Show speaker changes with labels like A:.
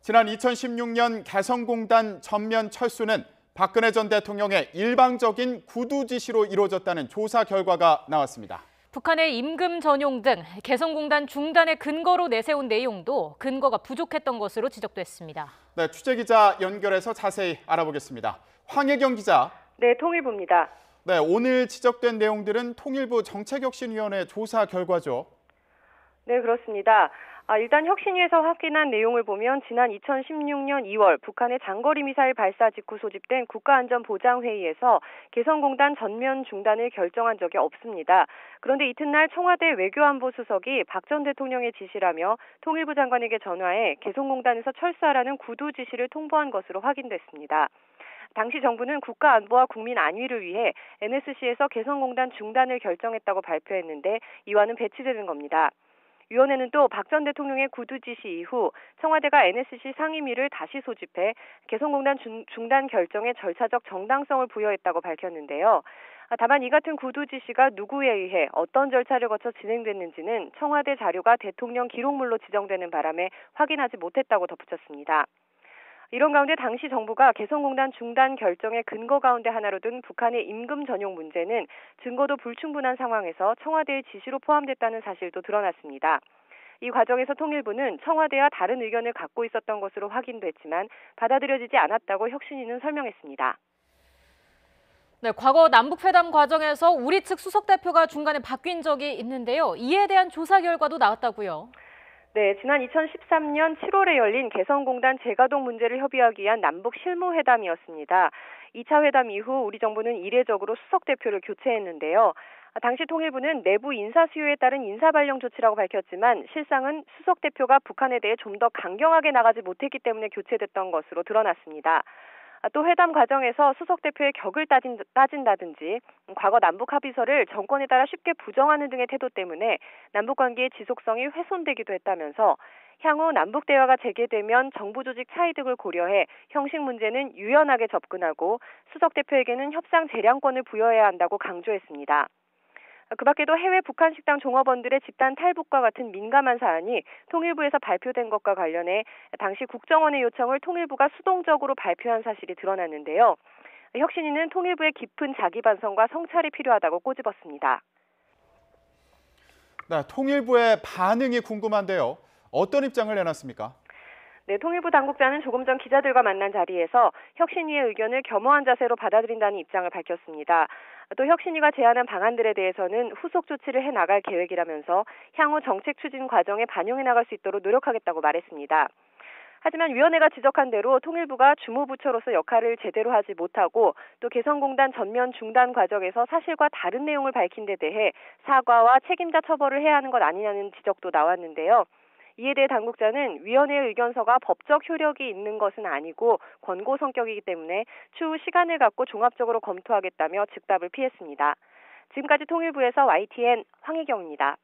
A: 지난 2016년 개성공단 전면 철수는 박근혜 전 대통령의 일방적인 구두 지시로 이루어졌다는 조사 결과가 나왔습니다.
B: 북한의 임금 전용 등 개성공단 중단의 근거로 내세운 내용도 근거가 부족했던 것으로 지적됐습니다.
A: 네, 취재기자 연결해서 자세히 알아보겠습니다. 황혜경 기자.
C: 네, 통일부입니다.
A: 네, 오늘 지적된 내용들은 통일부 정책혁신위원회 조사 결과죠.
C: 네, 그렇습니다. 일단 혁신위에서 확인한 내용을 보면 지난 2016년 2월 북한의 장거리 미사일 발사 직후 소집된 국가안전보장회의에서 개성공단 전면 중단을 결정한 적이 없습니다. 그런데 이튿날 청와대 외교안보수석이 박 전 대통령의 지시라며 통일부 장관에게 전화해 개성공단에서 철수하라는 구두 지시를 통보한 것으로 확인됐습니다. 당시 정부는 국가안보와 국민 안위를 위해 NSC에서 개성공단 중단을 결정했다고 발표했는데 이와는 배치되는 겁니다. 위원회는 또 박 전 대통령의 구두 지시 이후 청와대가 NSC 상임위를 다시 소집해 개성공단 중단 결정에 절차적 정당성을 부여했다고 밝혔는데요. 다만 이 같은 구두 지시가 누구에 의해 어떤 절차를 거쳐 진행됐는지는 청와대 자료가 대통령 기록물로 지정되는 바람에 확인하지 못했다고 덧붙였습니다. 이런 가운데 당시 정부가 개성공단 중단 결정의 근거 가운데 하나로 든 북한의 임금 전용 문제는 증거도 불충분한 상황에서 청와대의 지시로 포함됐다는 사실도 드러났습니다. 이 과정에서 통일부는 청와대와 다른 의견을 갖고 있었던 것으로 확인됐지만 받아들여지지 않았다고 혁신위는 설명했습니다.
B: 네, 과거 남북회담 과정에서 우리 측 수석 대표가 중간에 바뀐 적이 있는데요. 이에 대한 조사 결과도 나왔다고요.
C: 네, 지난 2013년 7월에 열린 개성공단 재가동 문제를 협의하기 위한 남북 실무회담이었습니다. 2차 회담 이후 우리 정부는 이례적으로 수석 대표를 교체했는데요. 당시 통일부는 내부 인사 수요에 따른 인사 발령 조치라고 밝혔지만 실상은 수석 대표가 북한에 대해 좀 더 강경하게 나가지 못했기 때문에 교체됐던 것으로 드러났습니다. 또 회담 과정에서 수석 대표의 격을 따진다든지 과거 남북 합의서를 정권에 따라 쉽게 부정하는 등의 태도 때문에 남북 관계의 지속성이 훼손되기도 했다면서 향후 남북 대화가 재개되면 정부 조직 차이 등을 고려해 형식 문제는 유연하게 접근하고 수석 대표에게는 협상 재량권을 부여해야 한다고 강조했습니다. 그 밖에도 해외 북한 식당 종업원들의 집단 탈북과 같은 민감한 사안이 통일부에서 발표된 것과 관련해 당시 국정원의 요청을 통일부가 수동적으로 발표한 사실이 드러났는데요. 혁신위는 통일부의 깊은 자기 반성과 성찰이 필요하다고 꼬집었습니다.
A: 네, 통일부의 반응이 궁금한데요. 어떤 입장을 내놨습니까?
C: 네, 통일부 당국자는 조금 전 기자들과 만난 자리에서 혁신위의 의견을 겸허한 자세로 받아들인다는 입장을 밝혔습니다. 또 혁신위가 제안한 방안들에 대해서는 후속 조치를 해나갈 계획이라면서 향후 정책 추진 과정에 반영해 나갈 수 있도록 노력하겠다고 말했습니다. 하지만 위원회가 지적한 대로 통일부가 주무부처로서 역할을 제대로 하지 못하고 또 개성공단 전면 중단 과정에서 사실과 다른 내용을 밝힌 데 대해 사과와 책임자 처벌을 해야 하는 것 아니냐는 지적도 나왔는데요. 이에 대해 당국자는 위원회의 의견서가 법적 효력이 있는 것은 아니고 권고 성격이기 때문에 추후 시간을 갖고 종합적으로 검토하겠다며 즉답을 피했습니다. 지금까지 통일부에서 YTN 황혜경입니다.